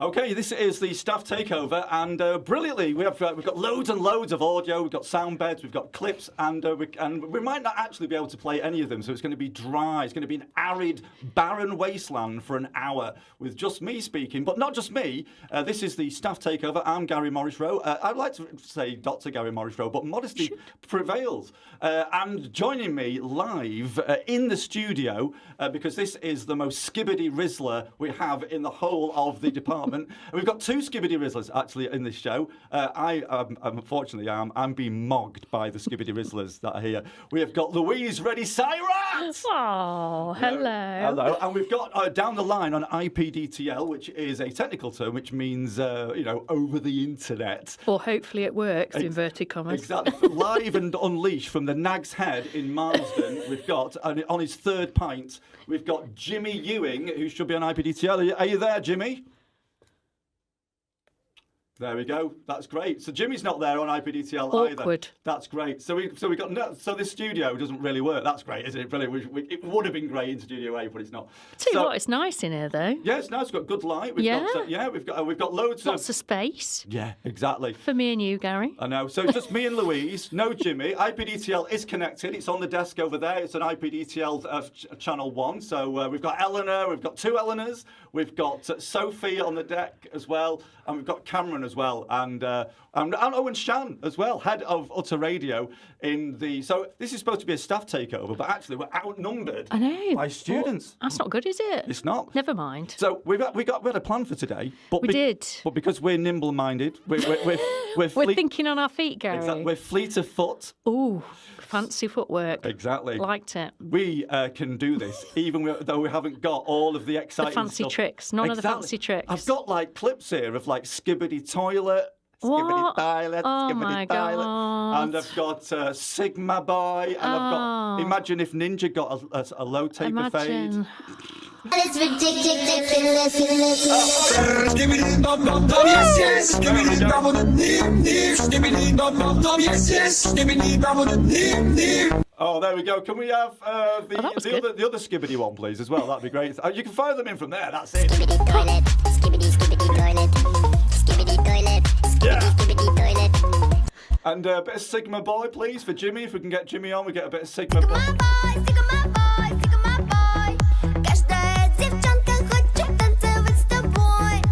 Okay, this is the staff takeover, and brilliantly, we've got loads and loads of audio. We've got sound beds, we've got clips, and we might not actually be able to play any of them. So it's going to be dry. It's going to be an arid, barren wasteland for an hour with just me speaking, but not just me. This is the staff takeover. I'm Gary Morrisroe. I'd like to say Dr. Gary Morrisroe, but modesty prevails. And joining me live in the studio, because this is the most skibbity rizzler we have in the whole of the department. We've got two skibbity rizzlers actually in this show. Unfortunately, I'm being mogged by the skibbity rizzlers that are here. We have got Louise Ready Cyrat. Oh, hello. Hello. And we've got down the line on IPDTL, which is a technical term, which means over the internet. Or hopefully it works, inverted commas. Exactly. Live and unleashed from the Nag's Head in Marsden. We've got on his third pint. We've got Jimmy Ewing, who should be on IPDTL. Are you there, Jimmy? There we go. That's great. So Jimmy's not there on IPDTL either. Awkward. That's great. So we got so this studio doesn't really work. That's great, isn't it? Brilliant. It would have been great in Studio A, but it's not. Tell you what, it's nice in here though. Yeah, it's nice. It's got good light. We've got loads Lots of space. Yeah, exactly. For me and you, Gary. I know. So it's just me and Louise, no Jimmy. IPDTL is connected. It's on the desk over there. It's an IPDTL channel 1. So we've got Eleanor. We've got two Eleanors. We've got Sophie on the deck as well, and we've got Cameron as well, and Owen Shan as well, head of Utter Radio in the. So this is supposed to be a staff takeover, but actually we're outnumbered by students. Well, that's not good, is it? It's not. Never mind. So we had a plan for today, but we did. But because we're nimble-minded, we're thinking on our feet, Gary. Exactly. We're fleet of foot. Ooh, fancy footwork. Exactly. Liked it. We can do this, even though we haven't got all of the exciting fancy stuff. tricks. None of the fancy tricks. I've got like clips here of like skibbity toilet, skibbity toilet, skibbity toilet, and I've got Sigma Boy, and I've got. Imagine if Ninja got a low taper fade. It's ridiculous. Oh, there we go. Can we have the other skibbity one, please, as well? That'd be great. You can fire them in from there. That's it. Skibbity toilet, skibbity toilet, skibbity toilet, skibbity toilet. And a bit of Sigma Boy, please, for Jimmy. If we can get Jimmy on, we get a bit of Sigma Boy. Sigma boy. Każda dziewczynka chce танцевать с тобой.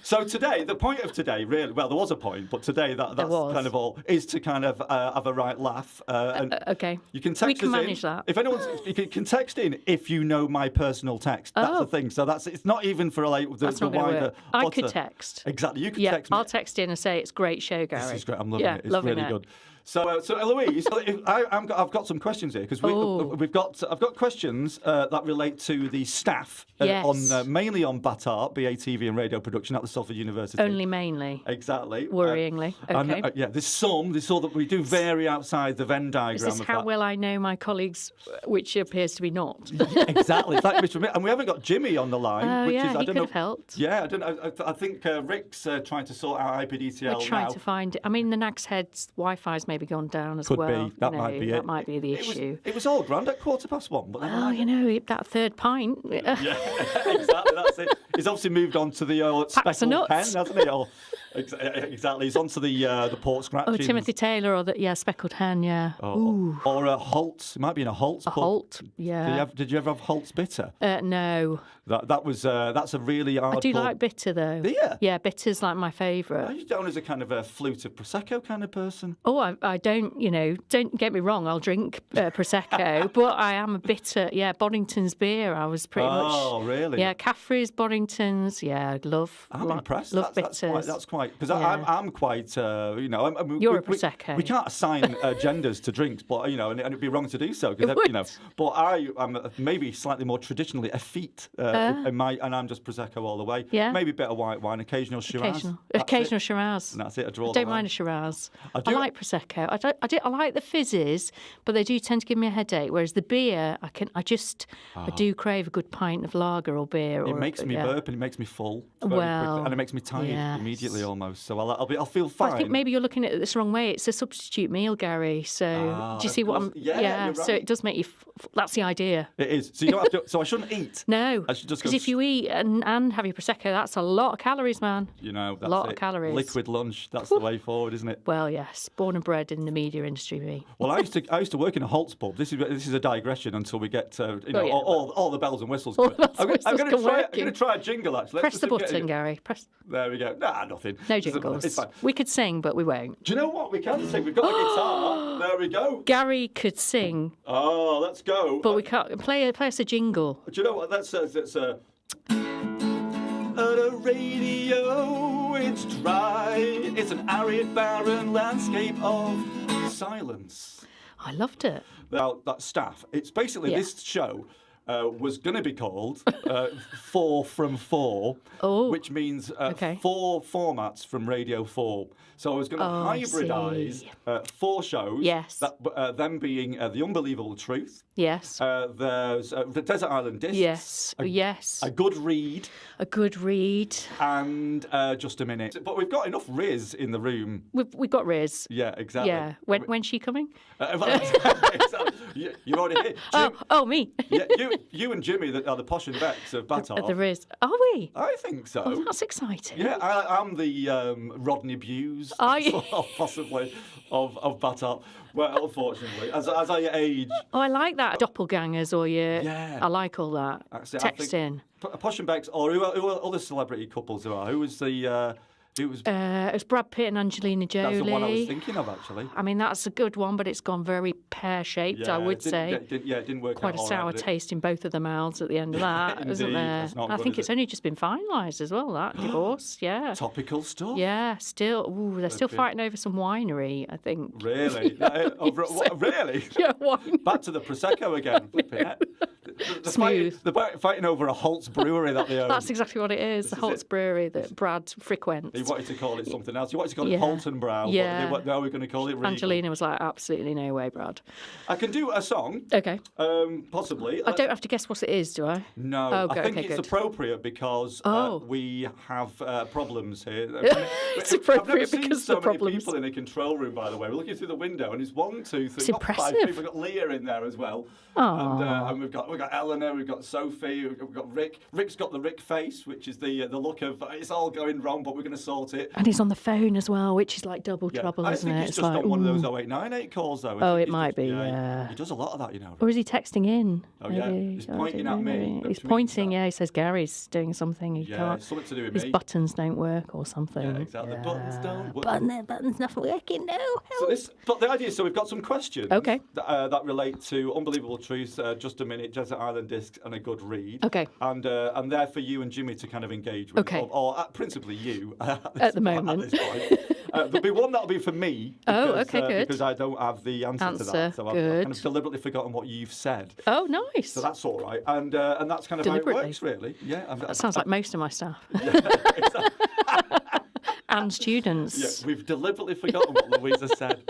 So today, the point of today, really, well, there was a point, but today that's kind of all, is to kind of have a right laugh. Okay. You can text we can us manage in. that. If anyone's, you can text in if you know my personal text. That's the thing. So it's not even for like the wider. Work. I could text. Exactly. You could text me. I'll text in and say it's a great show, Gary. This is great. I'm loving it. It's really good. So Eloise, I've got some questions here because I've got questions that relate to the staff on mainly on BATAR, BATV and radio production at the Salford University. Only mainly. Exactly. Worryingly. Okay. And, there's all that we do vary outside the Venn diagram. Is this how well I know my colleagues, which appears to be not? Exactly. It's like and we haven't got Jimmy on the line. Oh, which yeah, is, I he don't could know, have helped. Yeah, I think Rick's trying to sort out IPDTL We're trying to find it. I mean, the Nag's Head's Wi-Fi's maybe gone down as well. Could be. That might be it. That might be the issue. It was all grand at 1:15. But that third pint. Yeah, exactly. That's it. He's obviously moved on to the speckled pen, hasn't he? Exactly. He's on to the port scratching. Oh, Timothy Taylor or the speckled hen, yeah. Or a Holt's. It might be in a Holt's pub. Holt, yeah. Did you ever have Holt's bitter? No. That's a really hard. I do like bitter though. Do you? Yeah, bitter's like my favourite. Are you down as a kind of a flute of prosecco kind of person? Oh, I don't. Don't get me wrong. I'll drink prosecco, but I am a bitter. Yeah, Boddington's beer. I was pretty much. Oh, really? Yeah, Caffrey's, Boddington's. Yeah, love. I'm impressed. Love bitters. That's quite because I'm quite. You're a prosecco. We can't assign genders to drinks, but and it'd be wrong to do so because But I'm maybe slightly more traditionally effete. And I'm just prosecco all the way. Yeah. Maybe a bit of white wine, occasional Shiraz. Occasional Shiraz. And that's it. I don't mind a Shiraz. I like prosecco. I like the fizzes, but they do tend to give me a headache. Whereas the beer, I do crave a good pint of lager or beer. It makes me burp and it makes me full. Quick, and it makes me tired immediately. almost. So I'll feel fine. But I think maybe you're looking at it this wrong way. It's a substitute meal, Gary. So do you see what I'm? Yeah, you're right. So it does make you. That's the idea. It is. So you don't have to. So I shouldn't eat. No, I should just because if you eat and have your prosecco, that's a lot of calories, man. That's a lot it. of calories. Liquid lunch. That's the way forward, isn't it? Well, yes, born and bred in the media industry, me. Well, I used to work in a Holt's pub. This is a digression until we get all the bells and whistles. All the bells and I'm whistles going to try a jingle actually. Press the button, Gary. Press. There we go. Nah, nothing. No jingles. It's fine. We could sing, but we won't. Do you know what we can sing? We've got a guitar. There we go. Gary could sing. Oh, let's go. But we can't play us a jingle. Do you know what that says? It's a. At a radio, it's dry. It's an arid, barren landscape of silence. I loved it. Now, that staff. It's basically this show. Was going to be called 4 from 4, which means 4 formats from Radio 4. So I was going to hybridise 4 shows. Yes. Them being The Unbelievable Truth. Yes. There's the Desert Island Discs. Yes. Yes. A Good Read. A Good Read. And Just a Minute. But we've got enough Rizz in the room. We've got Rizz. Yeah, exactly. Yeah. When's she coming? You're already here. Me. Yeah, you and Jimmy are the posh and Becks of Batop. The Rizz. Are we? I think so. Oh, that's exciting. Yeah, I'm the Rodney Buse, possibly, of Batop. Well, unfortunately, as I age. Oh, I like that. Doppelgangers or your... Yeah. I like all that. Actually, Texting. Posh and Becks, or who are other celebrity couples there are? Who was the... It was Brad Pitt and Angelina Jolie. That's the one I was thinking of, actually. I mean, that's a good one, but it's gone very pear-shaped, I would say. It didn't work out. Quite a sour taste in both of the mouths at the end of that, isn't there? I think it's only just been finalised as well, that divorce, yeah. Topical stuff? Yeah, still. They're still fighting over some winery, I think. Really? Really? Yeah, wine. Back to the Prosecco again. Smooth. They're fighting over a Holt's brewery that they own. That's exactly what it is, the Holt's brewery that Brad frequents. He wanted to call it something else. He wanted to call it Holton Brow. Yeah. But now we're going to call it Regal. Angelina was like, absolutely no way, Brad. I can do a song. Okay. Possibly. I don't have to guess what it is, do I? No. Oh, I think okay, it's good. appropriate because we have problems here. It's appropriate because so of the problems. Many people in a control room, by the way. We're looking through the window, and it's 1, 2, 3, It's we've got 5 impressive. people. We've got Leah in there as well. And we've got Eleanor, we've got Sophie, we've got Rick. Rick's got the Rick face, which is the look of it's all going wrong, but we're going to sort it. And he's on the phone as well, which is like double trouble, I isn't think it? he's It's just like, on one of those 0898 calls, though. Oh, it might be, yeah. He does a lot of that, you know. Or is he texting in? Oh, yeah. Maybe. He's pointing at me. He's pointing, yeah. He says Gary's doing something. He can't. Something to do with His me. buttons don't work or something. Yeah, exactly. The buttons don't work. Buttons not working, no. But the idea is, so we've got some questions Okay. that relate to Unbelievable Truths, Just a Minute, Desert Island Discs, and A Good Read. Okay. And they're for you and Jimmy to kind of engage with. Okay. Or principally you. At the moment. At this point. There'll be one that'll be for me. Because, okay, good. Because I don't have the answer to that. So I've kind of deliberately forgotten what you've said. Oh, nice. So that's all right. And that's kind of how it works, really. Yeah. That sounds like most of my staff. Yeah, exactly. And students. Yeah, we've deliberately forgotten what Louisa said.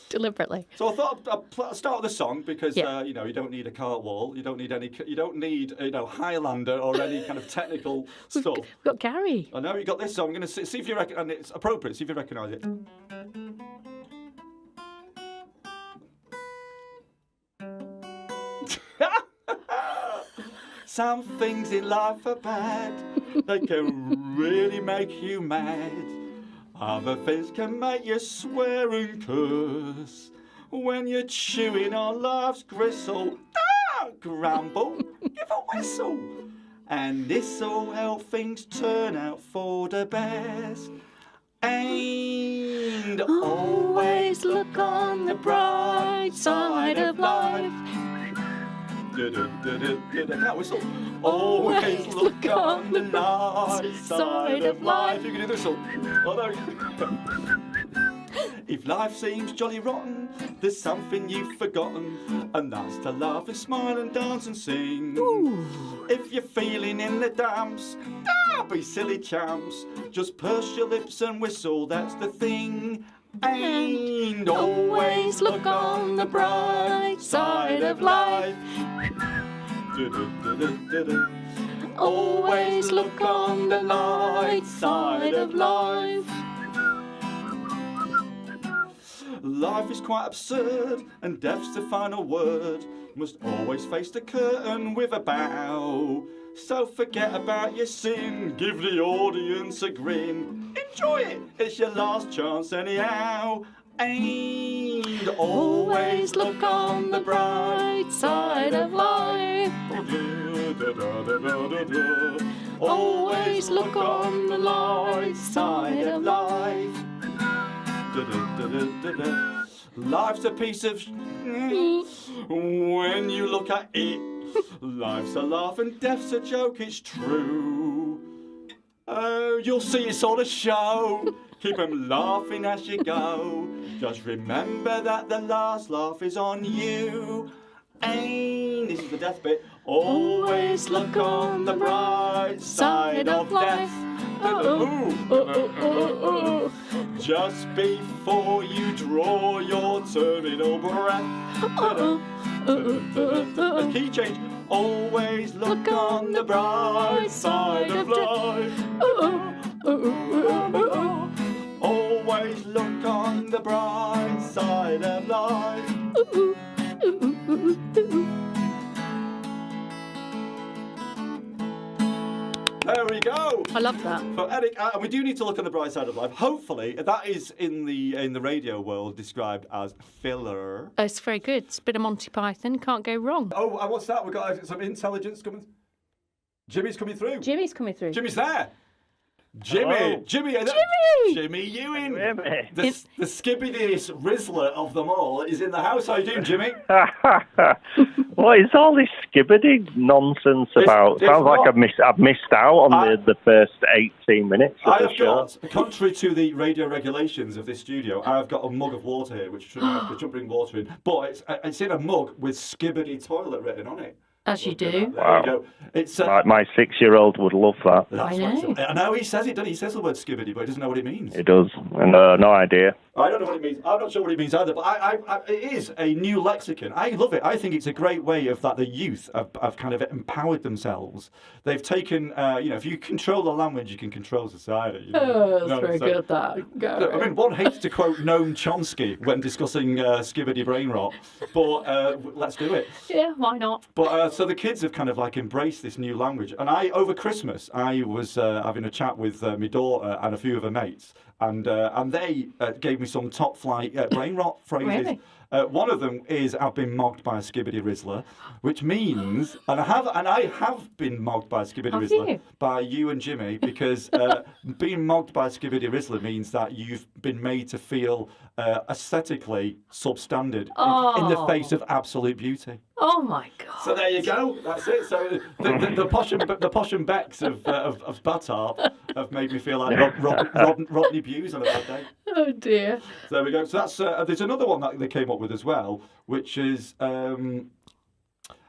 Deliberately. So I thought I'd start with a song because you don't need a cart wall, you don't need Highlander or any kind of technical stuff. We've got Gary. I know you got this song. I'm going to see if you reckon, and it's appropriate. See if you recognise it. Some things in life are bad. They can really make you mad. Other things can make you swear and curse. When you're chewing on life's gristle, grumble, give a whistle. And this'll help things turn out for the best. And always look on the bright side of life. Can't whistle. Always look on the nice side of life. You can do this one. Oh, no. If life seems jolly rotten, there's something you've forgotten, and that's to laugh and smile and dance and sing. Ooh. If you're feeling in the dumps, don't be silly champs. Just purse your lips and whistle, that's the thing. And always look on the bright side of life. Always look on the light side of life. Life is quite absurd, and death's the final word. Must always face the curtain with a bow. So forget about your sin, give the audience a grin. Enjoy it, it's your last chance anyhow. And always look on the bright side of life. Always look on the light side of life. Life's a piece of when you look at it. Life's a laugh and death's a joke, it's true. Oh, you'll see it's all a show. Keep 'em laughing as you go. Just remember that the last laugh is on you. And this is the death bit. Always look on the bright side of death. Just before you draw your terminal breath. A key change. Always look on the bright side of life. Always look on the bright side of life. There we go. I love that. So Eric, and we do need to look on the bright side of life. Hopefully, that is in the radio world described as filler. It's very good. It's a bit of Monty Python. Can't go wrong. Oh, and what's that? We've got some intelligence coming. Jimmy's coming through. Jimmy's coming through. Jimmy's there. Jimmy, Hello. Jimmy Ewing, Jimmy. the skibbidiest rizzler of them all is in the house. How you doing, Jimmy? What is all this skibbity nonsense about? It's Sounds like not. I've missed out on the first 18 minutes of I the have show. got, contrary to the radio regulations of this studio, I have got a mug of water here, which shouldn't bring water in, but it's in a mug with skibbity toilet written on it. As you do. There you go. It's My 6-year-old would love that. that's I what know. I know he says it, doesn't he? He says the word skibbity, but he doesn't know what it means. It does. And no idea. I don't know what it means. I'm not sure what it means either, but it is a new lexicon. I love it. I think it's a great way of that the youth have kind of empowered themselves. They've taken, if you control the language, you can control society. Oh, that's very good, that. Go. I mean, one hates to quote Noam Chomsky when discussing skibbity brain rot, but let's do it. Yeah, why not? But so the kids have kind of like embraced this new language. And over Christmas, I was having a chat with my daughter and a few of her mates, and they gave me some top flight brain rot phrases. Really? One of them is I've been mogged by a skibbity rizzler, which means, and I have been mogged by a skibbity Have rizzler you? by you and Jimmy, because being mogged by a skibbity rizzler means that you've been made to feel aesthetically substandard in the face of absolute beauty. Oh my God. So there you go. That's it. So the posh and becks of Batarp have made me feel like Rodney Bewes on a bad day. Oh dear. So there we go. So that's there's another one that they came up with as well, which is it's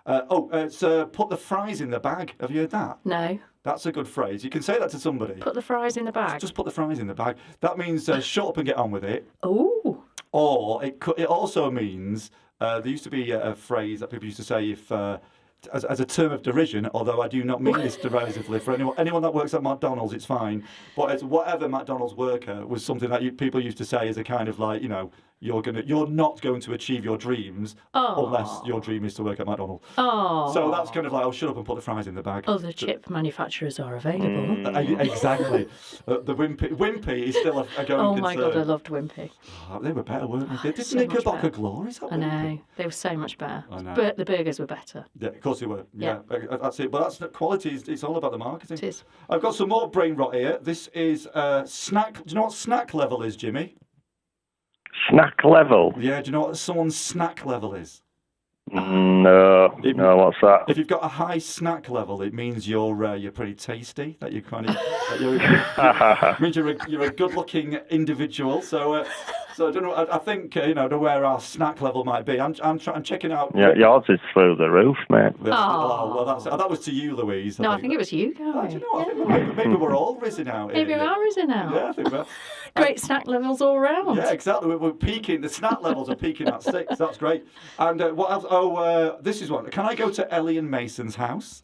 put the fries in the bag. Have you heard that? No. That's a good phrase. You can say that to somebody. Put the fries in the bag. Just put the fries in the bag. That means shut up and get on with it. Oh. Or it also means there used to be a phrase that people used to say if as a term of derision, although I do not mean this derisively for anyone that works at McDonald's, it's fine. But it's whatever McDonald's worker was something that people used to say as a kind of like, you're not going to achieve your dreams unless your dream is to work at McDonald's. Oh. So that's kind of like, shut up and put the fries in the bag. Other chip manufacturers are available. Exactly. The Wimpy is still a going concern. Oh my God, I loved Wimpy. Oh, they were better, weren't they? Didn't so they much go back better. a glory? Is that I Wimpy? know. They were so much better. I know. But the burgers were better. Yeah, of course they were. Yeah, that's it. But that's the quality. It's all about the marketing. It is. I've got some more brain rot here. This is snack. Do you know what snack level is, Jimmy? Snack level? Yeah. Do you know what someone's snack level is? No, what's that? If you've got a high snack level, it means you're pretty tasty. That you kind of means you're a good-looking individual. So I don't know. I think to where our snack level might be. I'm checking out. Yeah, yours is through the roof, mate. Oh, well, that was to you, Louise. No, I think it was you, Gary. Oh, do you know what? Maybe we're all risen out. Maybe here. we are risen out. Yeah, I think we're. Great snack levels all round. Yeah, exactly. We're peaking. The snack levels are peaking at 6. That's great. And what else? Oh, this is one. Can I go to Ellie and Mason's house?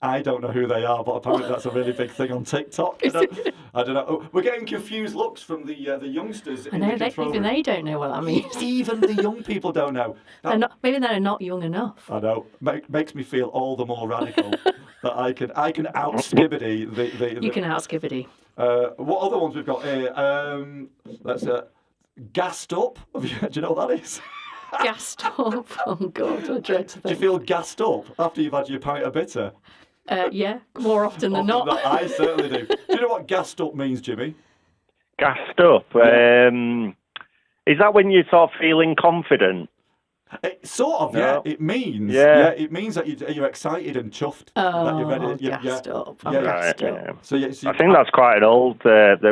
I don't know who they are, but apparently that's a really big thing on TikTok. I don't know. Oh, we're getting confused looks from the youngsters. I know, even they don't know what that means. Even the young people don't know. Maybe they're not young enough. I know. Makes me feel all the more radical that I can out Skibbity. You can out Skibbity. What other ones we've got here? That's gassed up. Do you know what that is? Gassed up. Oh God, I dread to think. Do you feel gassed up after you've had your pint of bitter? Yeah, more often than not. I certainly do. Do you know what gassed up means, Jimmy? Gassed up. Is that when you're sort of feeling confident? Sort of, yeah. It means, it means that you're excited and chuffed. That you're ready. Gassed up. Gassed up. Yeah. So I think that's quite an old. That's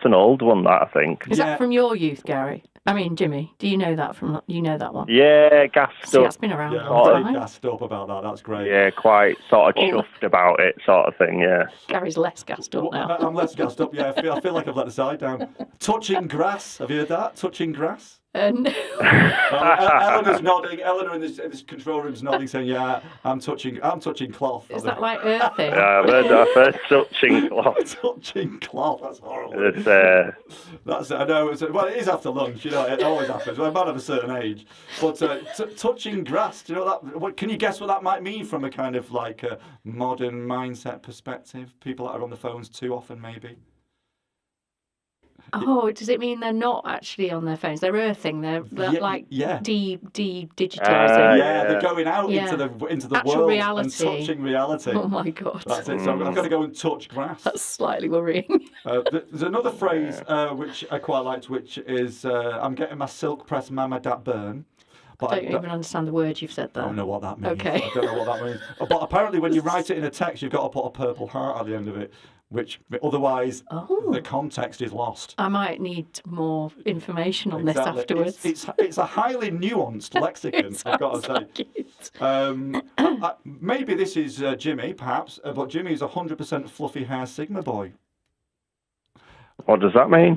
an old one. That I think. Is that from your youth, Gary? I mean, Jimmy. Do you know that from? You know that one? Yeah, gassed up. That's been around. Yeah, I'm very gassed up about that. That's great. Yeah, quite sort of chuffed about it, sort of thing. Yeah. Gary's less gassed up now. I'm less gassed up. Yeah, I feel like I've let the side down. Touching grass. Have you heard that? Touching grass. No. Eleanor's nodding. Eleanor in this control room's nodding, saying, "Yeah, I'm touching cloth." Is that like earthing? Yeah, I've heard touching cloth. Touching cloth. That's horrible. I know. Well, it is after lunch. You know, it always happens. We're about of a certain age. But touching grass. Do you know that? What can you guess what that might mean from a kind of like a modern mindset perspective? People that are on the phones too often, maybe. Oh, does it mean they're not actually on their phones? They're earthing. They're digitizing. They're going out into the actual world reality. and touching reality. Oh my God. That's it. So I'm going to go and touch grass. That's slightly worrying. There's another phrase which I quite liked, which is I'm getting my silk press mama dat burn. But I don't even understand the word you've said there. I don't know what that means. Okay. I don't know what that means. But apparently when you write it in a text, you've got to put a purple heart at the end of it, which otherwise the context is lost. I might need more information on this afterwards. It's a highly nuanced lexicon, I've got to say. Maybe this is Jimmy, perhaps, but Jimmy is 100% fluffy hair Sigma boy. What does that mean?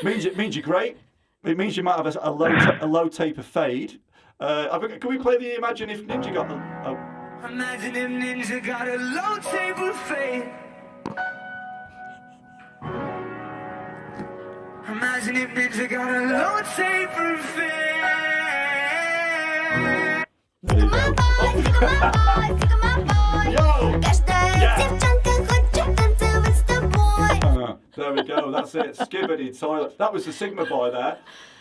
means you're great. It means you might have a low taper fade. Can we play the Imagine If Ninja got a... Imagine if Ninja got a low taper fade. Imagine if Ninja got a low taper fade. Sick of my boy, sick of my boy, sick of my boy. Yo! Każda dziewczynka chodzi танцевать с тобой. There we go, that's it. Skibbity toilet. That was the Sigma boy there.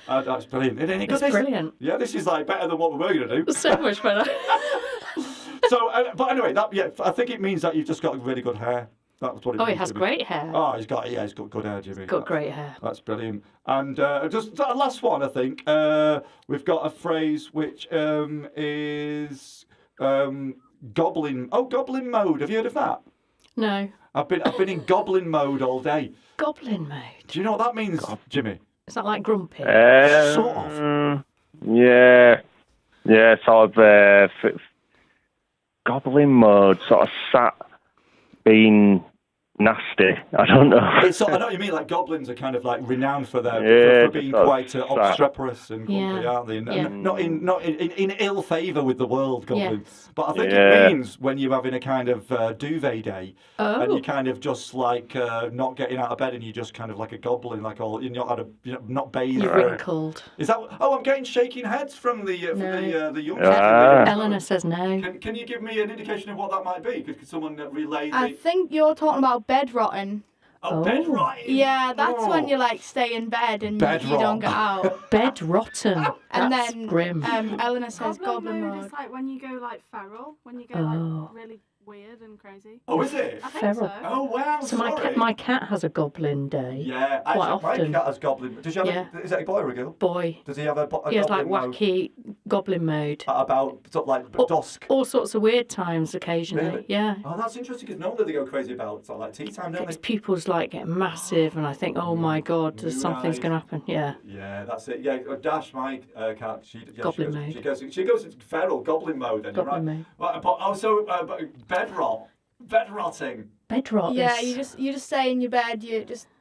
That's brilliant. It's brilliant. Yeah, this is like better than what we were going to do. So much better. So, but anyway, I think it means that you've just got really good hair. That's what it means. He has great hair. Oh, he's got good hair, Jimmy. Got great hair. That's brilliant. And just the last one, I think. We've got a phrase which is goblin. Oh, goblin mode. Have you heard of that? No. I've been in goblin mode all day. Goblin mode. Do you know what that means, Jimmy? Is that like grumpy? Sort of. Yeah, sort of goblin mode, sort of sat being nasty. I don't know. I know what you mean. Like goblins are kind of like renowned for their for being quite obstreperous and grumpy, aren't they? Not in ill favour with the world, goblins. Yes. But I think it means when you're having a kind of duvet day and you kind of just like not getting out of bed and you're just kind of like a goblin, like you're not bathed. You're wrinkled. Is that? Oh, I'm getting shaking heads from the young. Eleanor says no. Can you give me an indication of what that might be? Could someone relay? I think you're talking about bed rotting. Oh, bed rotting. Yeah, that's when you like stay in bed and you don't get out. Bed rotten. And that's then grim. Eleanor says goblin mode. It's like when you go like feral, when you go like really weird and crazy. Oh, is it? I think Feral. so. Oh, wow. So sorry. my cat has a goblin day. Yeah, quite often. My cat has goblin. Does he have is that a boy or a girl? Boy. Does he have a He has like goblin wacky goblin mode. At about sort of like dusk. All sorts of weird times occasionally. Really? Yeah. Oh, that's interesting because normally they go crazy about sort of like tea time, don't His they? pupils like get massive, and I think, oh my God, something's going to happen. Yeah. Yeah, that's it. Yeah, Dash, my cat, goblin mode. She goes into feral goblin mode. Then goblin mode. But bed rot. Bed rotting. Bed rot. Yeah, you just stay in your bed.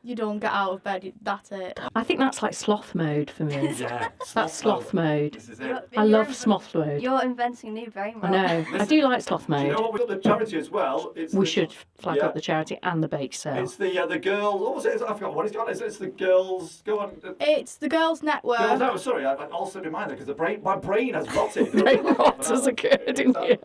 You don't get out of bed. That's it. I think that's like sloth mode for me. Yeah, That's sloth mode. This is it. I love sloth mode. You're inventing new brain I rot. know. I do like sloth Do you know mode. what? We've got the charity as well. We should flag up the charity and the bake sale. It's the girls. What was it? I forgot what it's called. It's the girls. Go on. It's the Girls Network. Girls. No, sorry. I also remind her because my brain has rotted. Brain rot has occurred in here.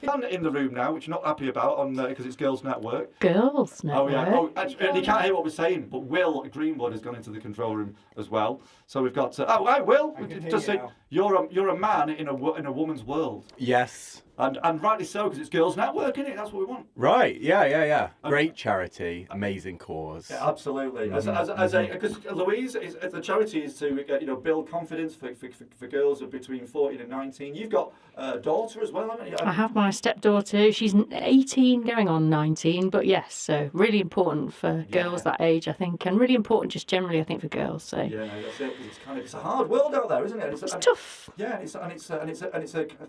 I'm in the room now, which you're not happy about, because it's Girls Network. Girls Network. Oh yeah. Oh, actually, and you can't hear what we're saying, but Will Greenwood has gone into the control room as well. So we've got. Hi, Will. Just say you're a man in a woman's world. Yes. And rightly so, because it's Girls Network, isn't it? That's what we want. Right. Yeah. Great charity, amazing cause. Yeah, absolutely. Because Louise, the charity is to build confidence for girls of between 14 and 19. You've got a daughter as well, haven't you? I have my stepdaughter. She's 18, going on 19. But yes, so really important for girls that age, I think, and really important just generally, I think, for girls. So yeah, that's it. Because it's a hard world out there, isn't it? It's tough. Yeah, and it's a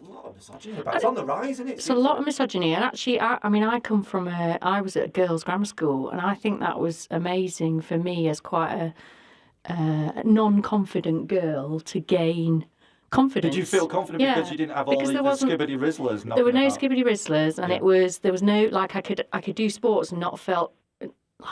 lot of misogyny about. It's on the rise, isn't it? It's a lot of misogyny, and actually, I come from I was at a girls' grammar school, and I think that was amazing for me as quite a non-confident girl to gain confidence. Did you feel confident because you didn't have all the skibbity rizzlers? There were no skibbity rizzlers, and there was no I could do sports and not felt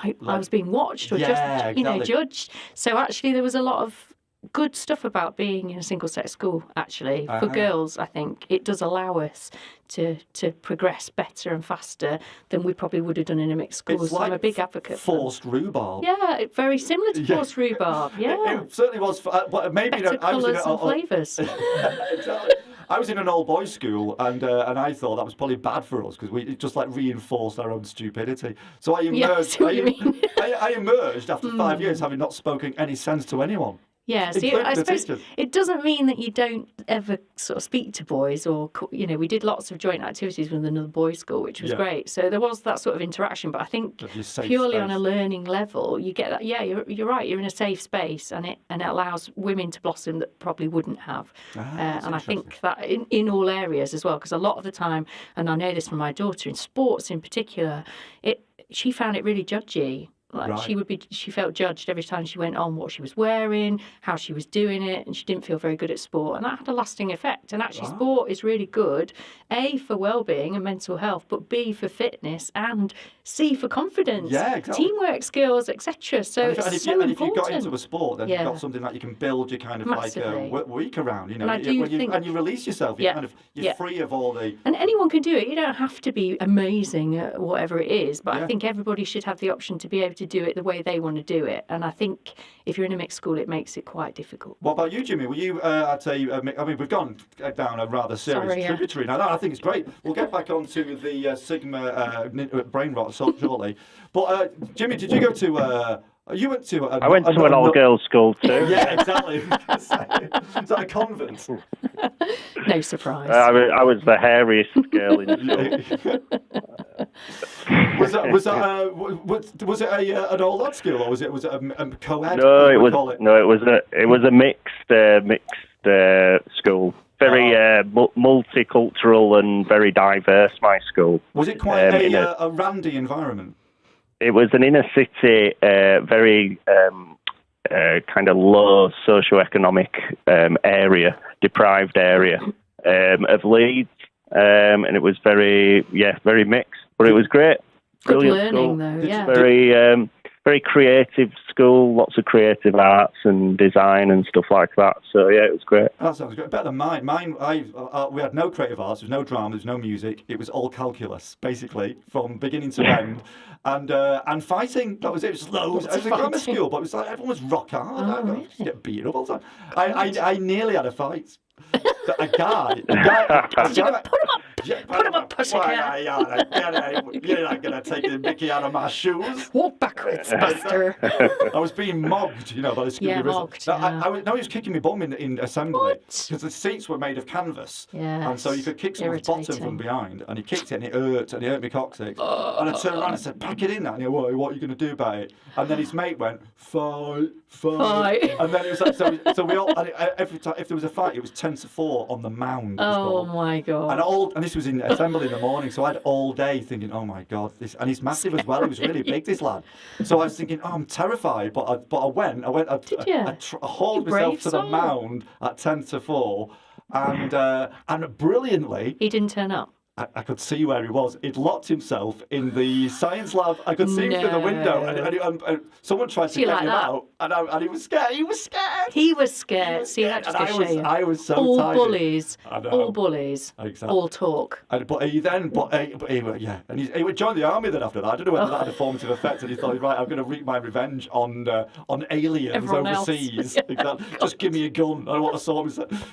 like I was being watched or judged. So actually, there was a lot of good stuff about being in a single-sex school, actually. For girls, I think it does allow us to progress better and faster than we probably would have done in a mixed school. It's so like I'm a big advocate forced rhubarb. Yeah, very similar to forced rhubarb. Yeah, it certainly was. But maybe better colours and flavours. Exactly. I was in an all boys school, and I thought that was probably bad for us because it just like reinforced our own stupidity. So I emerged. I emerged after 5 years having not spoken any sense to anyone. Yeah, so I suppose it doesn't mean that you don't ever sort of speak to boys or, we did lots of joint activities with another boys' school, which was great. So there was that sort of interaction, but I think purely on a learning level, you get that. Yeah, you're right. You're in a safe space, and it allows women to blossom that probably wouldn't have. And I think that in all areas as well, because a lot of the time, and I know this from my daughter, in sports in particular, she found it really judgy. She felt judged every time she went on what she was wearing, how she was doing it, and she didn't feel very good at sport. And that had a lasting effect. And actually, sport is really good, A, for well-being and mental health, but B, for fitness, and C, for confidence, teamwork skills, etc. So it's so important. And if you got into a sport, then you've got something that you can build your kind of week around. And you release yourself. You're free of all the. And anyone can do it. You don't have to be amazing at whatever it is. But I think everybody should have the option to be able to do it the way they want to do it. And I think if you're in a mixed school, it makes it quite difficult. What about you, Jimmy? Were you, I'd say, we've gone down a rather serious tributary now. No, I think it's great. We'll get back onto the Sigma brain rot shortly. But Jimmy, did you go to... you went to... I went to an all-girls school too. Yeah, exactly. Is that a convent? No surprise. I was the hairiest girl in school. Was it an all-lad school, or was it a co-ed? No, it was a mixed school. Very multicultural and very diverse. My school. Was it quite a randy environment? It was an inner city, very kind of low socioeconomic area, deprived area of Leeds, and it was very mixed. But it was great. Good Brilliant learning, school. though. It's very creative school, lots of creative arts and design and stuff like that. So yeah, it was great. That sounds great. Better than mine. We had no creative arts. There was no drama. There was no music. It was all calculus, basically, from beginning to end. And fighting. That was it. It was loads. It was a grammar school, but it was like everyone was rock hard. I just get beaten up all the time. I nearly had a fight. A guy. Did you go, put him up, pussycat? You're not going to take the mickey out of my shoes. Walk backwards, Buster. I was being mogged, by the school. Mogged. He was kicking me bum in assembly because the seats were made of canvas, and so you could kick someone's bottom from behind, and he kicked it and it hurt me coccyx. And I turned around and said, "Pack it in that." And he went, "What are you going to do about it?" And then his mate went, "Fight." And then it was like, so we all, and every time if there was a fight, it was 10-4 on the mound. Oh my god! And this this was in assembly in the morning, so I had all day thinking, oh my God, this, and he's massive as well. He was really big, this lad. So I was thinking, oh, I'm terrified, but I went. I hauled myself to the mound at 10-4, and brilliantly, he didn't turn up. I could see where he was. He'd locked himself in the science lab. I could see him through the window. And someone tried to get him out. And he was scared. He was scared. He was scared. See, that just goes to show you. I was so all tired. Bullies. All bullies. Exactly. All talk. But he would join the army then after that. I don't know whether that had a formative effect. And he thought, right, I'm going to wreak my revenge on aliens everyone overseas. Yeah. Exactly. Just give me a gun. I don't want to saw me.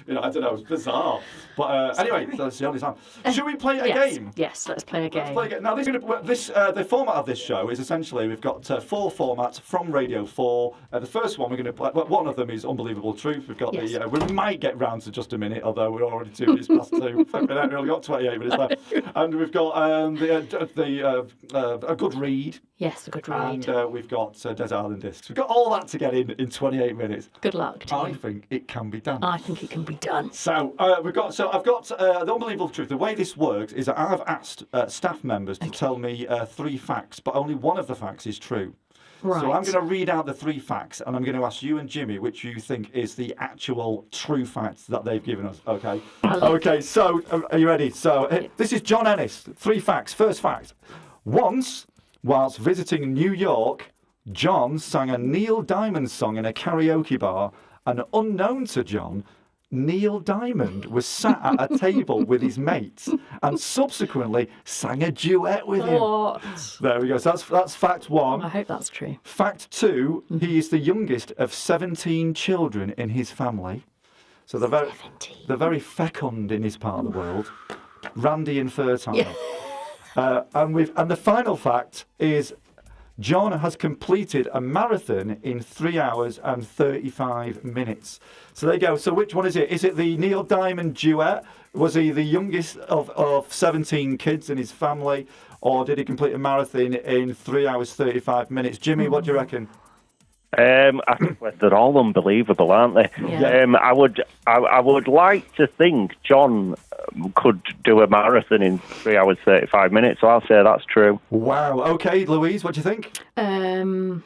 I don't know. It's bizarre. But anyway, that's the only time. Should we play a game? Yes, let's play a game. Now, the format of this show is essentially we've got 4 formats from Radio 4. The first one we're going to play. One of them is Unbelievable Truth. We've got we might get round to just a minute, although we're already 2 minutes past 2. We've only got 28 minutes left, and we've got a good read. Yes, a good read. And we've got Desert Island Discs. We've got all that to get in 28 minutes. Good luck to I you. think it can be done. I think it can be done. So I've got the Unbelievable Truth. The way this works is that I've asked staff members to tell me 3 facts, but only one of the facts is true. Right. So I'm going to read out the 3 facts, and I'm going to ask you and Jimmy which you think is the actual true facts that they've given us. Okay. Okay. So are you ready? So this is John Ennis. 3 facts. First fact: once, whilst visiting New York, John sang a Neil Diamond song in a karaoke bar, and unknown to John, Neil Diamond was sat at a table with his mates and subsequently sang a duet with him. What? There we go. So that's fact 1. I hope that's true. Fact 2, he is the youngest of 17 children in his family. So they're very fecund in his part of the world. Randy and fertile. Yeah. And the final fact is John has completed a marathon in 3 hours and 35 minutes. So there you go. So which one is it? Is it the Neil Diamond duet? Was he the youngest of 17 kids in his family? Or did he complete a marathon in 3 hours, 35 minutes? Jimmy, what do you reckon? I think they're all unbelievable, aren't they? Yeah. I would like to think John could do a marathon in 3 hours 35 minutes, so I'll say that's true. Wow. Okay, Louise, what do you think? I'm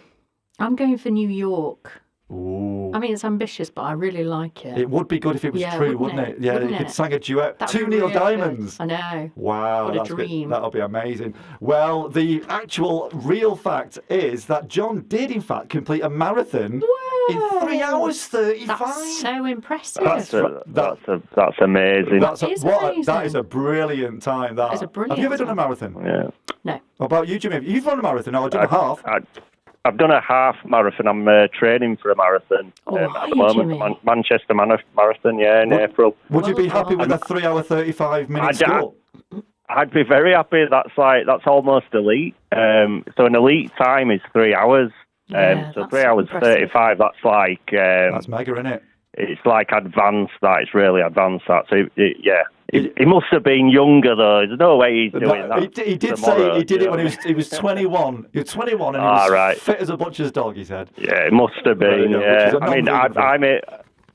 going for New York. Ooh. I mean, it's ambitious, but I really like it. It would be good if it was true, wouldn't it? Yeah, Wouldn't you could it? sing a duet. That'd 2 be Neil really Diamonds. good. I know. Wow. What a that's dream. That'll be amazing. Well, the actual real fact is that John did, in fact, complete a marathon in 3 hours 35. That's so impressive. That's amazing. That is a brilliant time. That is a brilliant Have you ever done a time. marathon? Yeah. No. What about you, Jimmy? You've run a marathon. No, I've done a half. I've done a half marathon. I'm training for a marathon at the moment. Manchester Marathon, in April. Would you be happy with a 3 hour 35 minute score? I'd be very happy. That's almost elite. So an elite time is 3 hours. So 3 hours impressive. 35. That's like that's mega, isn't it? It's like advanced. That it's really advanced. That he must have been younger though. There's no way he's doing that. He did say he did it when he was 21. He was 21 and he was fit as a butcher's dog. He said. Yeah, it must have been. Yeah, I mean,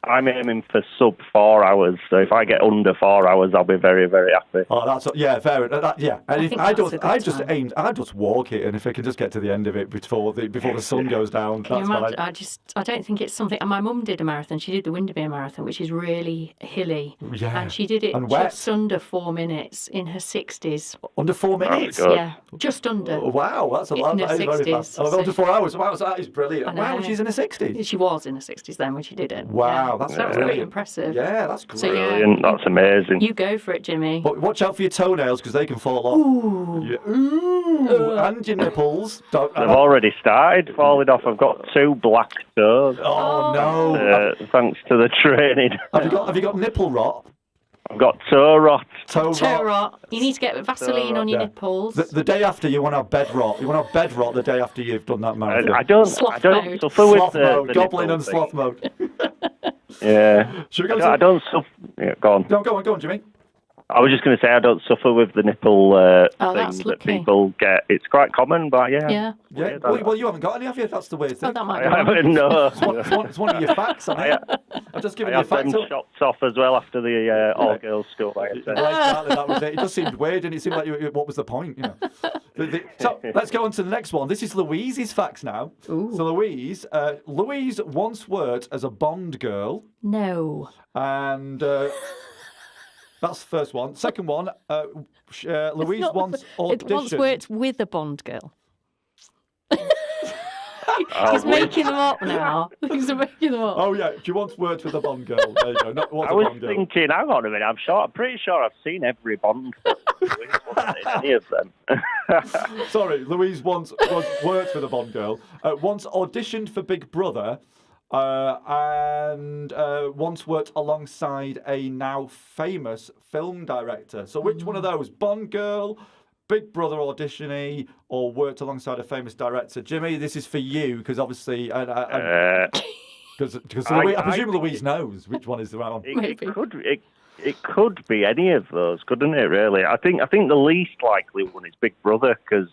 I'm aiming for sub 4 hours. So if I get under 4 hours, I'll be very, very happy. Oh, that's fair. And if I just walk it, and if I can just get to the end of it before the sun goes down, that's fine. I don't think it's something. And my mum did a marathon. She did the Windermere Marathon, which is really hilly. Yeah. And she did it just under 4 minutes in her 60s. Under 4 minutes? Yeah, just under. Oh, wow, that's a lot. That is very fast. Under 4 hours. Wow, that is brilliant. Wow, she's in her 60s. She was in her 60s then when she did it. Wow. Yeah. That's really impressive. Yeah, that's great. So, brilliant. That's amazing. You go for it, Jimmy. But watch out for your toenails because they can fall off. Ooh. Yeah. Ooh. And your nipples. They've already started falling off. I've got 2 black toes. Oh no! Thanks to the training. Have you got nipple rot? I've got toe rot. Toe rot. You need to get Vaseline on your nipples. The day after, you want to have bed rot. You want to have bed rot the day after you've done that marathon. I don't Sloth suffer with the goblin nipple and thing. sloth mode. Yeah. Should we go? I don't suffer. Yeah, go on. Go on, Jimmy. I was just going to say I don't suffer with the nipple that's thing that lucky. people get. It's quite common, but yeah. Yeah. Yeah. Well, you haven't got any, have you? That's the weird thing. Oh, that might I be. haven't, no. It's one of your facts, I mean. I've just given I you a had them fact. shots off as well after the all-girls school. Right, exactly, that was it. It just seemed weird, and it seemed like, what was the point, you know? So let's go on to the next one. This is Louise's facts now. Ooh. So Louise once worked as a Bond girl, No. and that's the first one. Second one, Louise once It once auditioned. worked with a Bond girl. He's making them up now. He's making them up. Oh yeah, she once worked with a Bond girl. There you go. No, was I a was Bond girl. thinking, hang on a minute, I'm pretty sure I've seen every Bond film. Louise wasn't in any of them. Sorry, Louise once worked with a Bond girl. Once auditioned for Big Brother. And once worked alongside a now famous film director. So which one of those? Bond girl, Big Brother auditionee, or worked alongside a famous director? Jimmy, this is for you, because obviously... Because I presume Louise knows which one is the right one. It could be any of those, couldn't it, really? I think the least likely one is Big Brother, because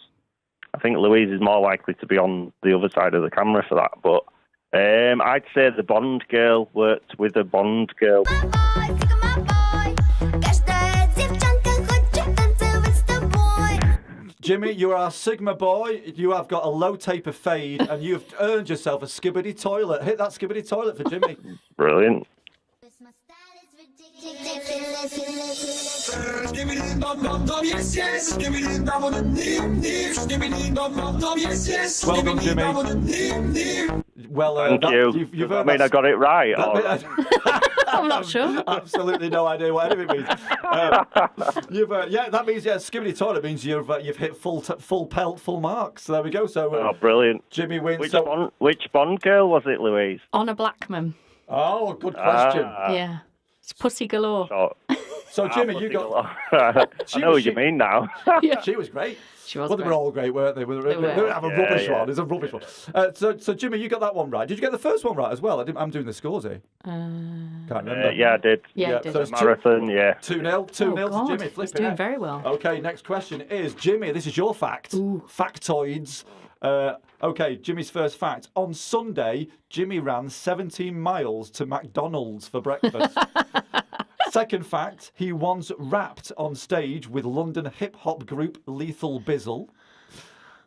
I think Louise is more likely to be on the other side of the camera for that, but... I'd say the Bond girl worked with a Bond girl. Jimmy, you are a Sigma boy. You have got a low taper fade, and you have earned yourself a skibbity toilet. Hit that skibbity toilet for Jimmy. Brilliant. Well done, Jimmy. Well, thank you. You've I mean, I got it right. I'm not sure. Absolutely no idea what any of it means. That means skibbity toilet means you've hit full pelt, full marks. So there we go. So brilliant. Jimmy wins. Which Bond girl was it, Louise? Honor Blackman. Oh, good question. Yeah. It's pussy galore. So Jimmy, you got... I know what you mean now. Yeah, she was great. She was Well, they were all great, weren't they? They didn't have a rubbish one. It's a rubbish one. So Jimmy, you got that one right. Did you get the first one right as well? I'm doing the scores here. Can't remember. Yeah, I did. Yeah, I did. So it's marathon, 2-0. 2-0 to Jimmy. He's doing very well. Okay, next question is, Jimmy, this is your fact. Ooh. Factoids. Okay, Jimmy's first fact. On Sunday, Jimmy ran 17 miles to McDonald's for breakfast. Second fact, he once rapped on stage with London hip-hop group Lethal Bizzle.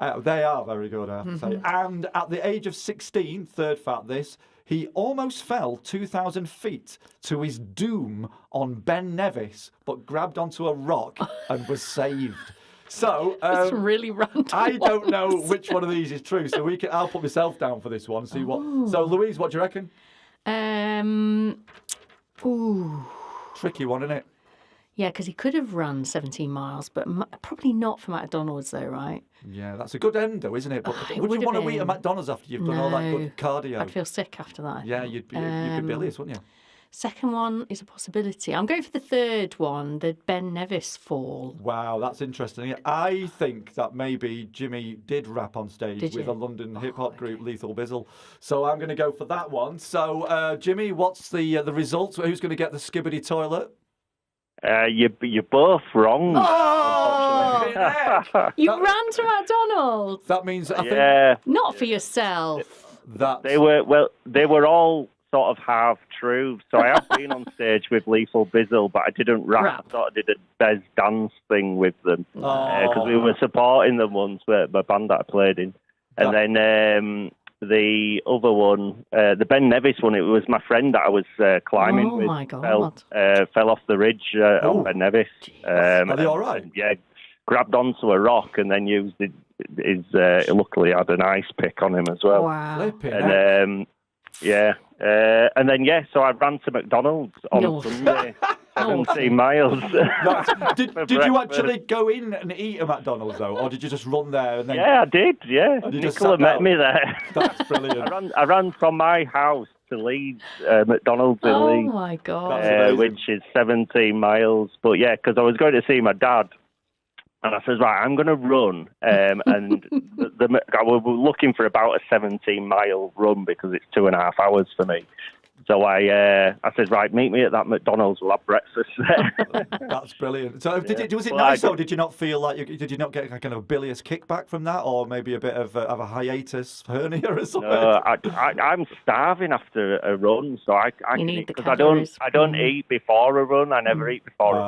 They are very good, I have to say. And at the age of 16, third fact this, he almost fell 2,000 feet to his doom on Ben Nevis, but grabbed onto a rock and was saved. So It's really random. I don't know which one of these is true, so I'll put myself down for this one. See what. So Louise, what do you reckon? Tricky one, isn't it? Yeah, because he could have run 17 miles, but probably not for McDonald's, though, right? Yeah, that's a good end, though, isn't it? But It would you would want have to eat at been. McDonald's after you've done all that good cardio? I'd feel sick after that. Yeah, you'd be bilious, wouldn't you? Second one is a possibility. I'm going for the third one, the Ben Nevis fall. Wow, that's interesting. I think that maybe Jimmy did rap on stage with a London hip-hop group, Lethal Bizzle. So I'm going to go for that one. So, Jimmy, what's the results? Who's going to get the skibbity toilet? You're both wrong. Oh! You ran to McDonald's. That means I think Not for yourself. They were all sort of half true. So I have been on stage with Lethal Bizzle, but I didn't rap. I sort of did a Bez dance thing with them because we were supporting them once, the band that I played in. And then the other one, the Ben Nevis one, it was my friend that I was climbing with. Oh, my God. Fell off the ridge on Ben Nevis. Are they all right? Yeah, grabbed onto a rock and then used his luckily had an ice pick on him as well. Wow. And and then so I ran to McDonald's on Sunday. 17 miles. Did you actually go in and eat at McDonald's though, or did you just run there? And then... Yeah, I did. Yeah, Nicola met me there. That's brilliant. I ran from my house to Leeds, McDonald's in Leeds. Oh my God! Which is 17 miles. But yeah, because I was going to see my dad. And I said, right, I'm going to run. And I was looking for about a 17-mile run because it's 2.5 hours for me. So I said, right, meet me at that McDonald's. We'll have breakfast there. That's brilliant. So was it nice, or did you not feel like did you not get a kind of bilious kickback from that, or maybe a bit of a hiatus hernia or something? No, I'm starving after a run, so I can eat, because I don't eat before a run. I never eat before a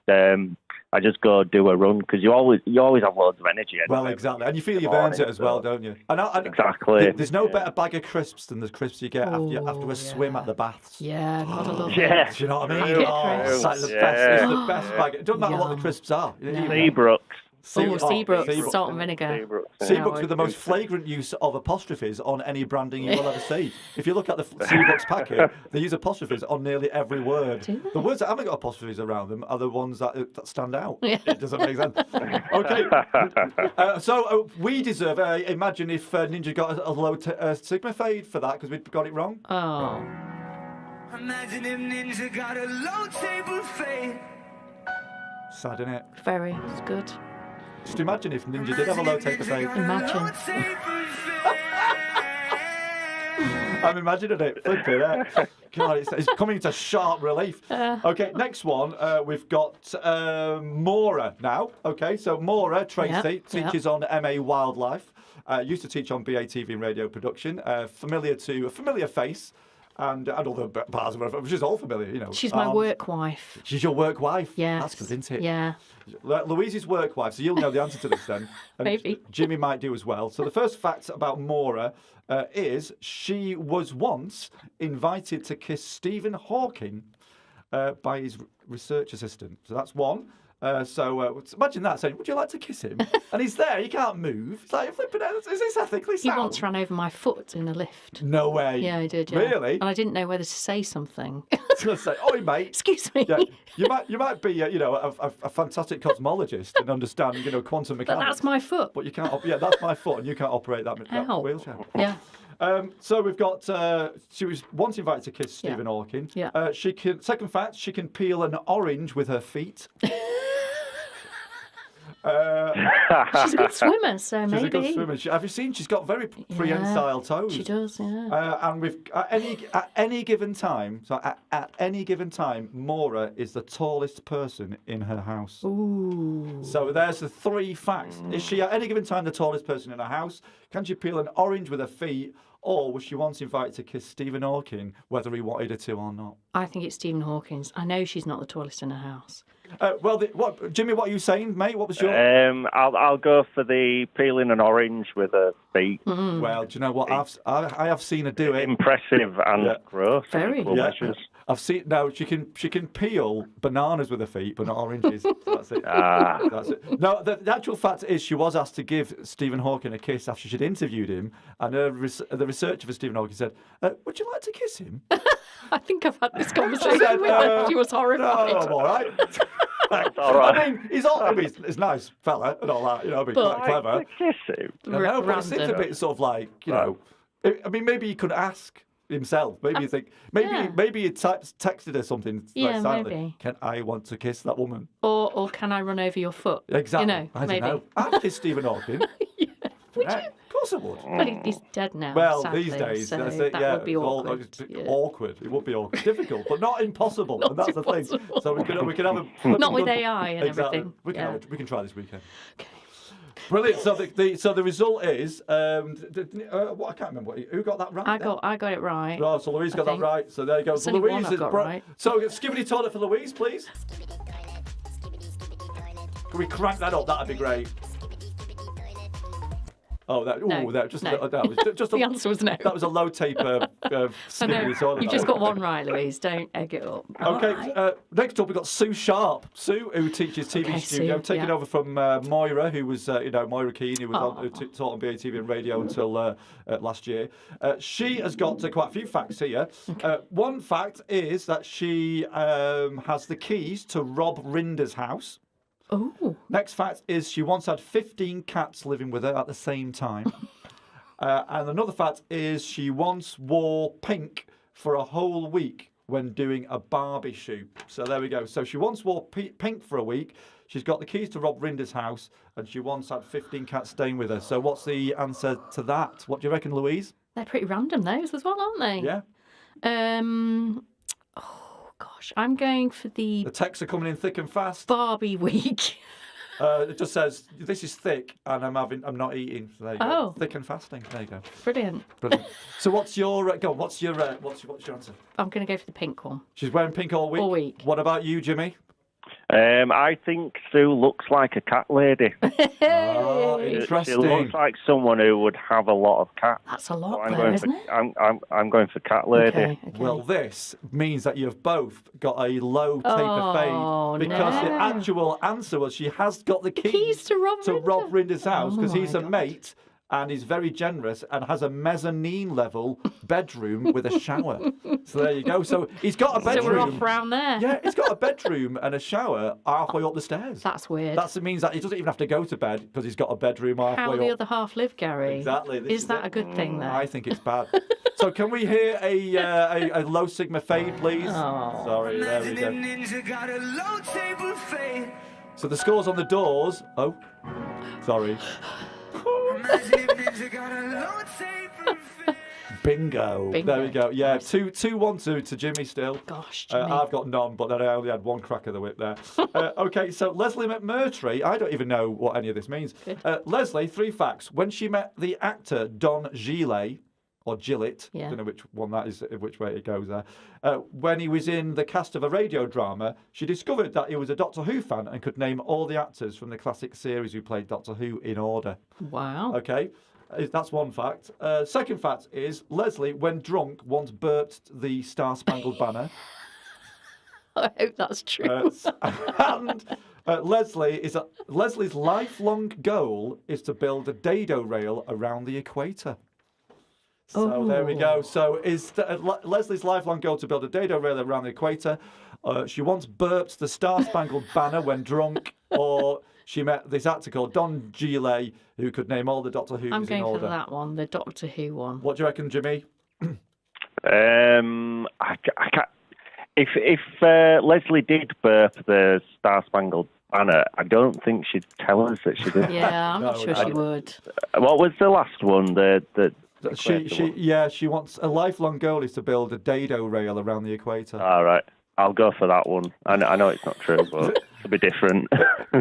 run. I just go do a run, because you always have loads of energy. Well, exactly, and you feel you've earned it as well, don't you? And exactly. There's no better bag of crisps than the crisps you get after a swim at the baths. Yeah, gotta love it. Yeah. Do you know what I mean? It's like the best. It's the best bag. It doesn't matter what the crisps are. Seabrooks. Seabrooks, salt and vinegar. Seabrooks with the most flagrant use of apostrophes on any branding you will ever see. If you look at the Seabrooks packet, they use apostrophes on nearly every word. The words that haven't got apostrophes around them are the ones that stand out. Yeah. It doesn't make sense. Okay. So we deserve, imagine if Ninja got a low Sigma fade for that, because we got it wrong. Oh. Imagine if Ninja got a low table fade. Sad, isn't it? Very. It's good. Just imagine if Ninja did have a low taper fade. Imagine. I'm imagining it. Flipping it. God, it's coming to sharp relief. Okay, next one. We've got Maura now. Okay, so Maura Tracy teaches on MA Wildlife. Used to teach on BATV and radio production. A familiar face. And other parts of her, which is all familiar, you know. She's my work wife. She's your work wife? Yes. That's good, isn't it? Yeah. Louise's work wife, so you'll know the answer to this then. And Maybe. Jimmy might do as well. So the first fact about Maura is she was once invited to kiss Stephen Hawking by his research assistant. So that's one. So imagine that, saying, would you like to kiss him? And he's there, he can't move. It's like, flipping out, is this ethically sound? He once ran over my foot in a lift. No way. Yeah, he did, yeah. Really? And I didn't know whether to say something. I was going to say, oi, mate. Excuse me. Yeah, you might be, a fantastic cosmologist and understand, quantum mechanics. But that's my foot. But you can't, that's my foot, and you can't operate that wheelchair. Yeah. So we've got, she was once invited to kiss Stephen Hawking. Yeah. Second fact, she can peel an orange with her feet. She's a good swimmer, so maybe. She's a good swimmer. Have you seen? She's got very prehensile toes. She does, yeah. And at any given time, Maura is the tallest person in her house. Ooh. So there's the three facts. Is she at any given time the tallest person in her house? Can she peel an orange with her feet? Or was she once invited to kiss Stephen Hawking, whether he wanted her to or not? I think it's Stephen Hawking's. I know she's not the tallest in her house. Jimmy, what are you saying, mate? What was your... I'll go for the peeling an orange with her feet. Mm. Well, do you know what? I have seen her do it. Impressive and gross. Very. Measures. I've seen. No, she can peel bananas with her feet, but not oranges. That's it. That's it. No, the actual fact is she was asked to give Stephen Hawking a kiss after she'd interviewed him, and the researcher for Stephen Hawking said, "Would you like to kiss him?" I think I've had this conversation with her. She was horrified. No, I'm all right. That's all right. I mean, he's a nice fella and all that, but quite clever. Kiss him. No, but it seems a bit sort of like, I mean, maybe you could ask himself. Maybe you think, maybe he texted her something like silently. Maybe. Can I want to kiss that woman? Or can I run over your foot? Exactly. I maybe. don't know. I'd kiss Stephen Hawking. Would you? Of course I would. But he's dead now. Well, sadly, these days, so that's it. that would be awkward. Awkward. It would be awkward. Difficult, but not impossible. Not and that's impossible. the thing. So we could have a Not with AI and everything. We can try this weekend. Okay. Brilliant. So the result is I can't remember who got that right. I got it right. Oh, so Louise got that right. So there you go. So Louise is right. So skibbity toilet for Louise, please. Can we crank that up? That'd be great. Oh, that was just the answer was no. That was a low taper skibbity toilet. You've just got one right, Louise. Don't egg it up. Okay. Right. Next up, we've got Sue Sharp. Sue, who teaches TV studio, taking over from Moira, who was Moira Keane, who was taught on BATV and radio until last year. She has got quite a few facts here. Okay. One fact is that she has the keys to Rob Rinder's house. Oh. Next fact is she once had 15 cats living with her at the same time. And another fact is she once wore pink for a whole week when doing a Barbie shoot. So there we go. So she once wore pink for a week. She's got the keys to Rob Rinder's house, and she once had 15 cats staying with her. So what's the answer to that? What do you reckon, Louise? They're pretty random, those as well, aren't they? Yeah. Oh gosh, I'm going for the The texts are coming in thick and fast. Barbie week. It just says this is thick, and I'm not eating. So there you go. Thick and fasting. There you go. Brilliant. So what's your go? What's your answer? I'm going to go for the pink one. She's wearing pink all week. All week. What about you, Jimmy? I think Sue looks like a cat lady. Oh, Hey. interesting. She looks like someone who would have a lot of cats. That's a lot, So though, isn't it? I'm going for cat lady. Okay. Well, this means that you've both got a low taper fade because the actual answer was she has got the keys to Rob Rinder's house because Oh he's my a God. mate and he's very generous and has a mezzanine level bedroom with a shower. So there you go. So he's got a bedroom. So we're off round there. Yeah, he's got a bedroom and a shower halfway up the stairs. That's weird. That means that he doesn't even have to go to bed because he's got a bedroom halfway How up. the other half live, Gary. Exactly. This Is that it. a good thing, though? I think it's bad. So can we hear a low sigma fade, please? Oh. Sorry, there we go. Ninja got a low table fade. So the score's on the doors. Oh, sorry. Imagine if Ninja got a low table fade. Bingo. There we go. Yeah, 2-1 to Jimmy still. Gosh, Jimmy. I've got none, but then I only had one crack of the whip there. Okay, so Leslie McMurtry, I don't even know what any of this means. Leslie, 3 facts. When she met the actor Don Gillet, or Gillett, I don't know which one that is, which way it goes there. When he was in the cast of a radio drama, she discovered that he was a Doctor Who fan and could name all the actors from the classic series who played Doctor Who in order. Wow. Okay, that's one fact. Second fact is Leslie, when drunk, once burped the Star Spangled Banner. I hope that's true. And Leslie's lifelong goal is to build a dado rail around the equator. So there we go. So is Leslie's lifelong goal to build a dado rail around the equator? She once burped the Star Spangled Banner when drunk, or she met this actor called Don Gillet who could name all the Doctor Who's I'm in going order. for that one, the Doctor Who one. What do you reckon, Jimmy? I can't. If Leslie did burp the Star Spangled Banner, I don't think she'd tell us that she did. Yeah, I'm not sure she would. What was the last one? She wants a lifelong goal is to build a dado rail around the equator. All right, I'll go for that one. I know it's not true, but it'll be different.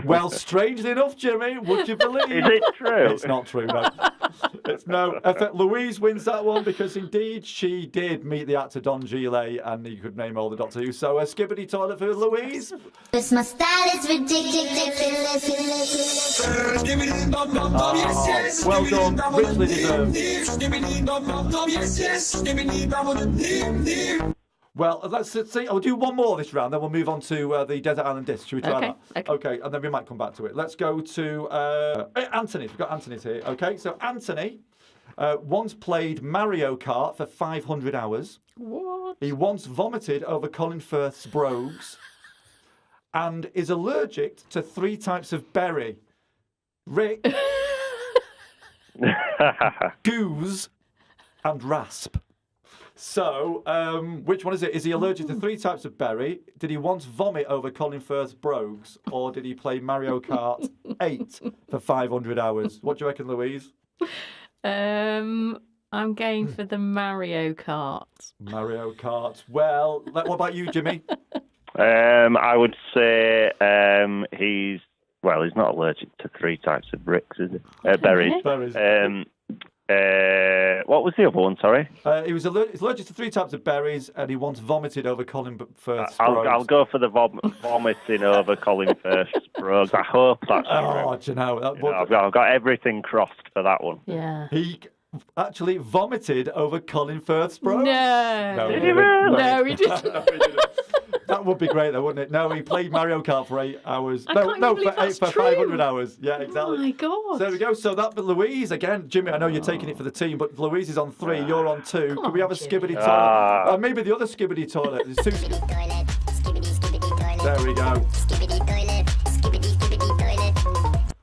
Well, strangely enough, Jimmy, would you believe? Is it true? It's not true, no. It's no. I think Louise wins that one because indeed she did meet the actor Don Gillet and he could name all the Doctor Who. So a skibbity toilet for Louise. This my style is ridiculous. Well done, richly deserved. Well, let's see. I'll do one more this round, then we'll move on to the Desert Island Disc. Should we try that? Okay, and then we might come back to it. Let's go to Anthony. We've got Anthony's here. Okay, so Anthony once played Mario Kart for 500 hours. What? He once vomited over Colin Firth's brogues and is allergic to 3 types of berry. Rick, goose, and rasp. So, which one is it? Is he allergic to 3 types of berry? Did he once vomit over Colin Firth's brogues? Or did he play Mario Kart 8 for 500 hours? What do you reckon, Louise? I'm going for the Mario Kart. Mario Kart. Well, what about you, Jimmy? I would say he's not allergic to 3 types of bricks, is it? Berries. Berries. What was the other one? Sorry. He was allergic to 3 types of berries, and he once vomited over Colin Firth's I'll brogues. go for the vomiting over Colin Firth's brogues. I hope that's true. Oh, do you know? I've got everything crossed for that one. Yeah. He actually vomited over Colin Firth's brogues. No. Did he really? No, he didn't. No, he didn't. That would be great, though, wouldn't it? No, he played Mario Kart for 8 hours. I can't even believe that's for true. 500 hours. Yeah, exactly. Oh my God. So there we go. So but Louise again, Jimmy. I know you're taking it for the team, but Louise is on 3. You're on 2. Can we have a skibbity toilet? Maybe the other skibbity toilet. There's 2. Toilet, skibbity, skibbity toilet. There we go. Skibbity toilet, skibbity, skibbity toilet.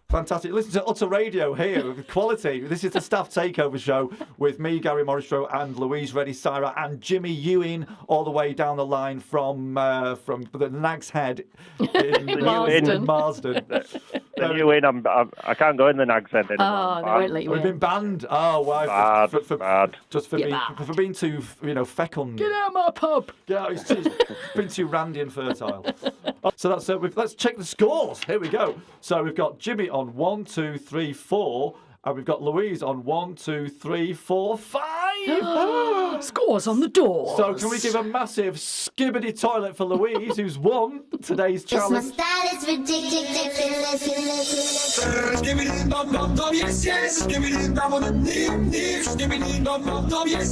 Fantastic. Listen to Utter Radio here with quality. This is the Staff Takeover show with me, Gary Morrisroe, and Louise Reddy Syra, and Jimmy Ewing, all the way down the line from the Nag's Head in Marsden. Marsden. Can you win? I can't go in the Nags End anymore. Oh, they won't let you We've in. been banned. Oh, wow. Bad. Just for being too, fecund. Get out of my pub. Yeah, it's been too randy and fertile. So that's let's check the scores. Here we go. So we've got Jimmy on 1, 2, 3, 4, and we've got Louise on 1, 2, 3, 4, 5. Scores on the door. So can we give a massive skibbity toilet for Louise, who's won today's Yes, my challenge? style is ridiculous.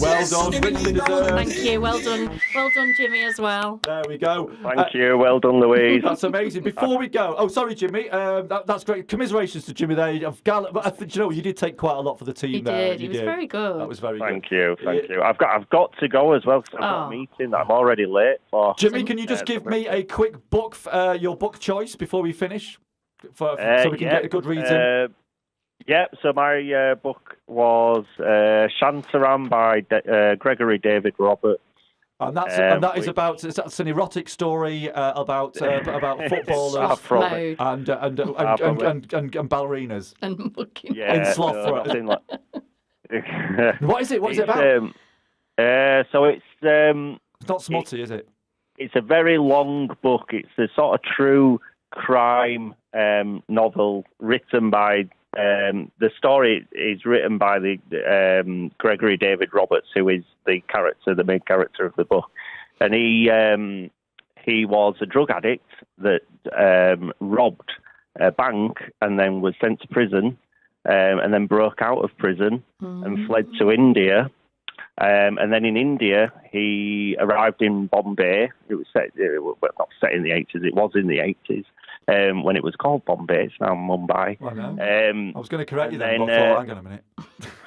Well done, richly deserved. Thank you. Well done, Jimmy, as well. There we go. Thank you. Well done, Louise. That's amazing. Before we go, sorry, Jimmy. That's great. Commiserations to Jimmy there. But I think, you did take quite a lot for the team He there. did. He was very good. That was very good. Thank you. I've got to go as well because I've got a meeting that I'm already late for. Jimmy, can you just give me a quick book, your book choice before we finish, so we can get a good read in? So my book was Shantaram by Gregory David Roberts. And that is about. That's an erotic story about footballers and ballerinas And mucking. in sloth. What is it? What is it about? So it's not smutty, is it? It's a very long book. It's a sort of true crime novel written by. The story is written by the Gregory David Roberts, who is the main character of the book, and he was a drug addict that robbed a bank and then was sent to prison, and then broke out of prison and fled to India. And then in India, he arrived in Bombay. It was not set in the 80s, it was in the 80s, when it was called Bombay. It's now Mumbai. I know. I was going to correct you then, but I thought, hang on a minute.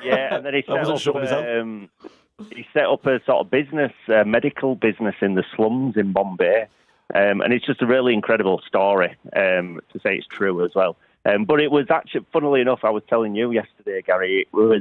Yeah, and then he set up a sort of business, medical business in the slums in Bombay. And it's just a really incredible story, to say it's true as well. But it was actually, funnily enough, I was telling you yesterday, Gary, it was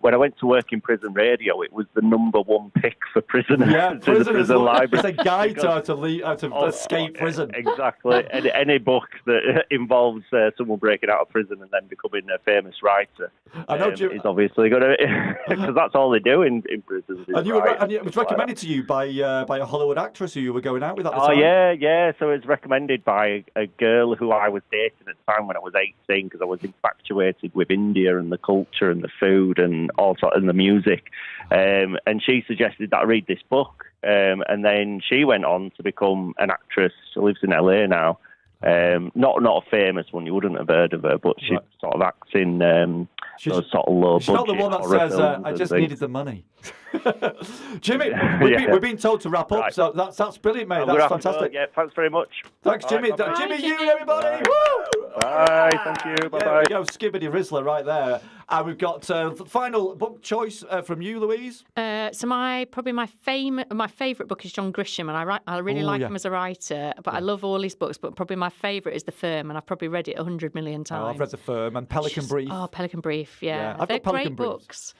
when I went to work in prison radio, it was the #1 pick for prisoners in the prison library. It's a guide to how to escape prison. Exactly. Any book that involves someone breaking out of prison and then becoming a famous writer is obviously going to, because that's all they do in prisons. And it was recommended to you by a Hollywood actress who you were going out with at the time. Oh, yeah. So it was recommended by a girl who I was dating at the time when I was 18, because I was infatuated with India and the culture and the food and and the music. And she suggested that I read this book. And then she went on to become an actress. She lives in LA now. Not a famous one, you wouldn't have heard of her, but she sort of acts in those sort of low budget. She's not the one that says, I just needed the money. Jimmy, we've been told to wrap up, right. So that's brilliant, mate. That's fantastic. Yeah, thanks very much. Thanks, Jimmy. Right, Jimmy, you, everybody. Bye. Woo! Bye. Thank you. Bye-bye. There we go, Skibbity Rizzler right there. And we've got final book choice from you, Louise. So my favourite book is John Grisham, and I really like him as a writer. But I love all his books. But probably my favourite is The Firm, and I've probably read it 100 million times. Oh, I've read The Firm and Pelican Brief. Oh, Pelican Brief, yeah. I've They're got Pelican great books.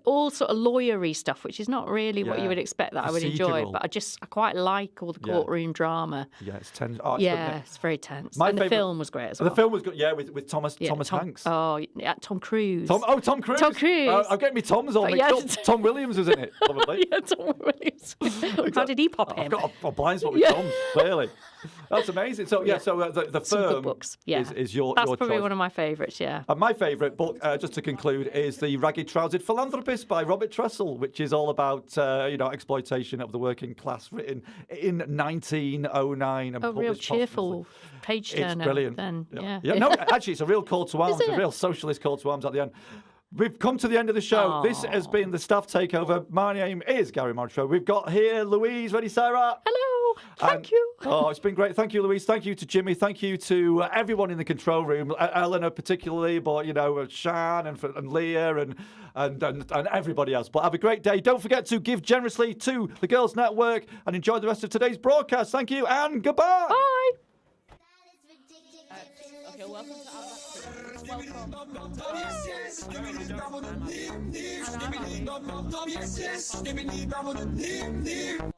All sort of lawyery stuff, which is not really what you would expect that I would enjoy. But I quite like all the courtroom drama. Yeah, it's tense. It's very tense. The film was great as well. The film was good, with Thomas Hanks. Oh, yeah, Tom Cruise. Tom Cruise. Tom Cruise. I'm getting me Toms all mixed up. Tom Williams was in it, probably. Yeah, Tom Williams. How did he pop in? I've got a blind spot with Tom, clearly. That's amazing. So, The Firm books. is your That's your probably choice. one of my favourites, yeah. And my favourite book, just to conclude, is The Ragged Trousered Philanthropist by Robert Tressel, which is all about exploitation of the working class, written in 1909. And real cheerful page turner. It's brilliant. Then, yeah. No, actually, it's a real call to arms. It's a real socialist call to arms at the end. We've come to the end of the show. Aww. This has been the Staff Takeover. My name is Gary Montreux. We've got here Louise. Ready, Sarah? Hello. Thank you. Oh, it's been great. Thank you, Louise. Thank you to Jimmy. Thank you to everyone in the control room. Eleanor particularly, but Shan and Leah and everybody else. But have a great day. Don't forget to give generously to the Girls Network and enjoy the rest of today's broadcast. Thank you and goodbye. Bye. Okay, welcome to our Welcome.